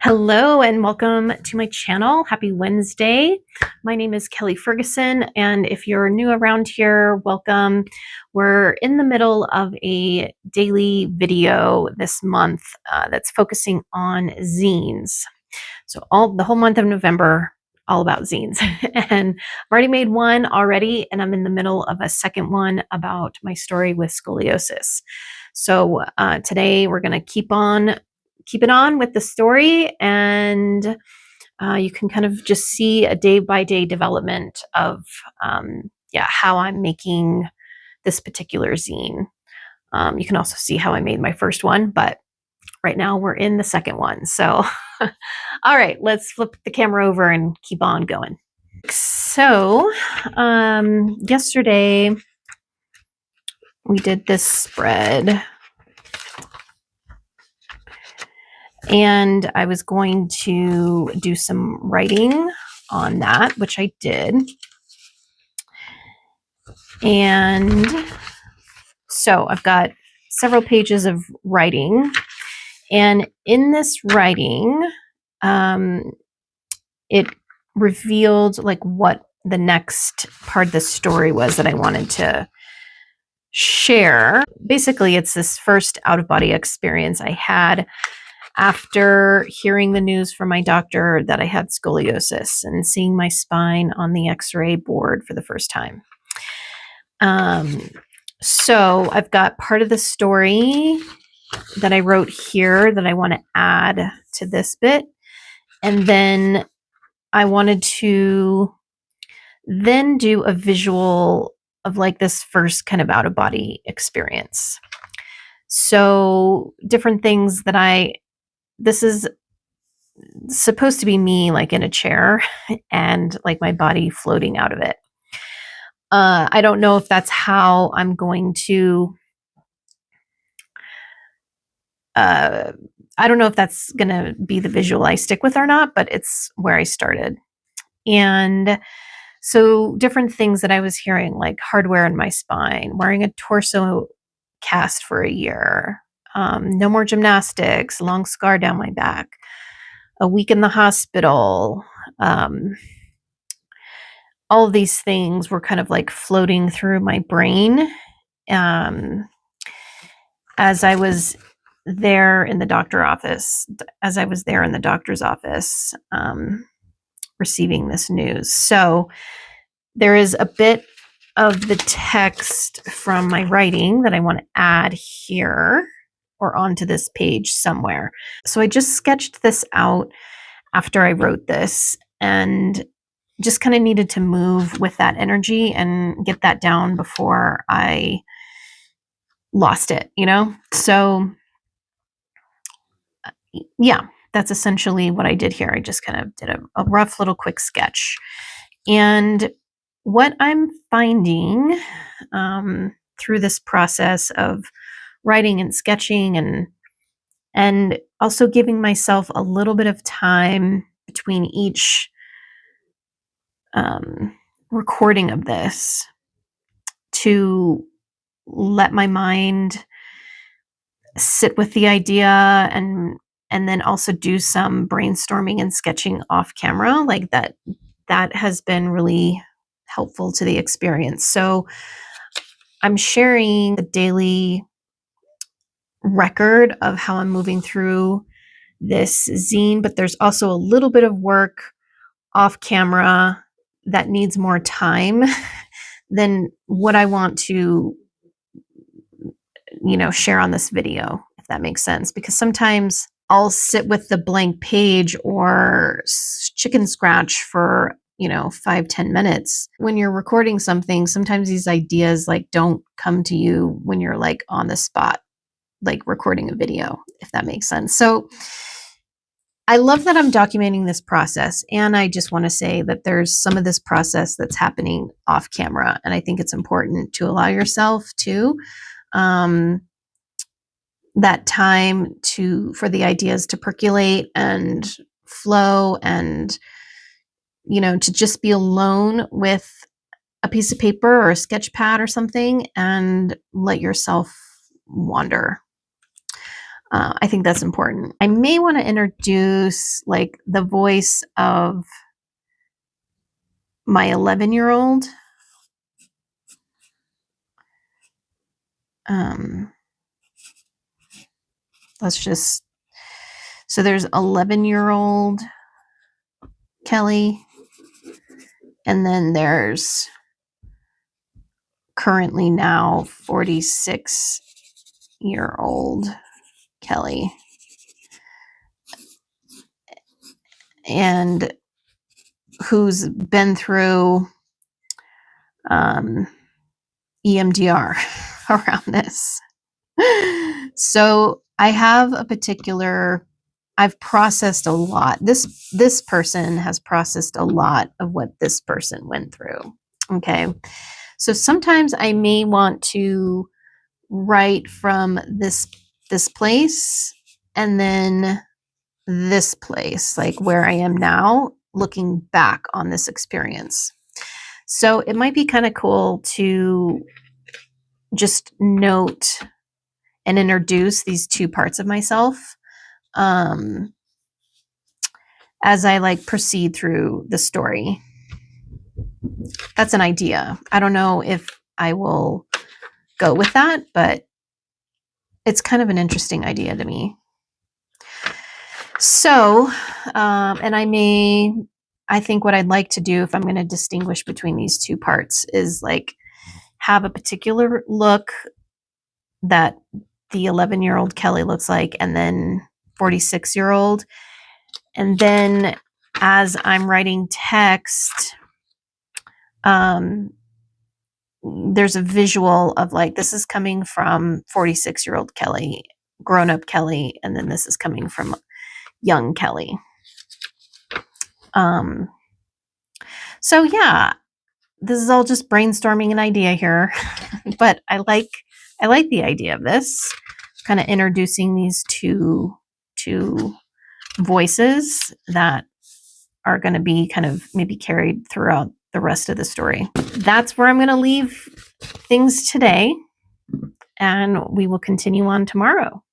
Hello and welcome to my channel. Happy Wednesday. My name is Kelly Ferguson, and if you're new around here, welcome. We're in the middle of a daily video this month that's focusing on zines. So the whole month of November, all about zines. And I've already made one already, and I'm in the middle of a second one about my story with scoliosis. So today we're going to keep it on with the story, and you can kind of just see a day-by-day development of how I'm making this particular zine. You can also see how I made my first one, but right now we're in the second one. So all right, let's flip the camera over and keep on going. So yesterday we did this spread, and I was going to do some writing on that, which I did. And so I've got several pages of writing, and in this writing, it revealed like what the next part of the story was that I wanted to share. Basically, it's this first out-of-body experience I had after hearing the news from my doctor that I had scoliosis and seeing my spine on the x-ray board for the first time. So I've got part of the story that I wrote here that I want to add to this bit. And then I wanted to then do a visual of like this first kind of out-of-body experience. So different things that this is supposed to be me like in a chair and like my body floating out of it. I don't know if that's how I'm going to, I don't know if that's going to be the visual I stick with or not, but it's where I started. And so different things that I was hearing, like hardware in my spine, wearing a torso cast for a year, no more gymnastics, long scar down my back, a week in the hospital. All of these things were kind of like floating through my brain as I was there in the doctor's office, receiving this news. So there is a bit of the text from my writing that I want to add here or onto this page somewhere. So I just sketched this out after I wrote this and just kind of needed to move with that energy and get that down before I lost it, So yeah, that's essentially what I did here. I just kind of did a rough little quick sketch. And what I'm finding through this process of writing and sketching and also giving myself a little bit of time between each recording of this to let my mind sit with the idea and then also do some brainstorming and sketching off camera. Like that has been really helpful to the experience. So I'm sharing the daily record of how I'm moving through this zine, but there's also a little bit of work off camera that needs more time than what I want to, share on this video, if that makes sense. Because sometimes I'll sit with the blank page or chicken scratch for 5-10 minutes. When you're recording something, sometimes these ideas like don't come to you when you're like on the spot, like recording a video, if that makes sense. So I love that I'm documenting this process, and I just want to say that there's some of this process that's happening off camera, and I think it's important to allow yourself to that time for the ideas to percolate and flow, and to just be alone with a piece of paper or a sketch pad or something and let yourself wander. I think that's important. I may want to introduce like the voice of my 11-year-old. Let's just, so there's 11-year-old Kelly, and then there's currently now 46-year-old Kelly. And who's been through EMDR around this. So I have a particular, I've processed a lot. This person has processed a lot of what this person went through. Okay. So sometimes I may want to write from this place and then this place, like where I am now, looking back on this experience. So it might be kind of cool to just note and introduce these two parts of myself as I like proceed through the story. That's an idea. I don't know if I will go with that, but it's kind of an interesting idea to me. So, and I think what I'd like to do if I'm going to distinguish between these two parts is like have a particular look that the 11-year-old Kelly looks like, and then 46-year-old. And then as I'm writing text, there's a visual of like, this is coming from 46-year-old Kelly, grown-up Kelly, and then this is coming from young Kelly. So yeah, this is all just brainstorming an idea here, but I like the idea of this, kind of introducing these two voices that are going to be kind of maybe carried throughout the rest of the story. That's where I'm going to leave things today, and we will continue on tomorrow.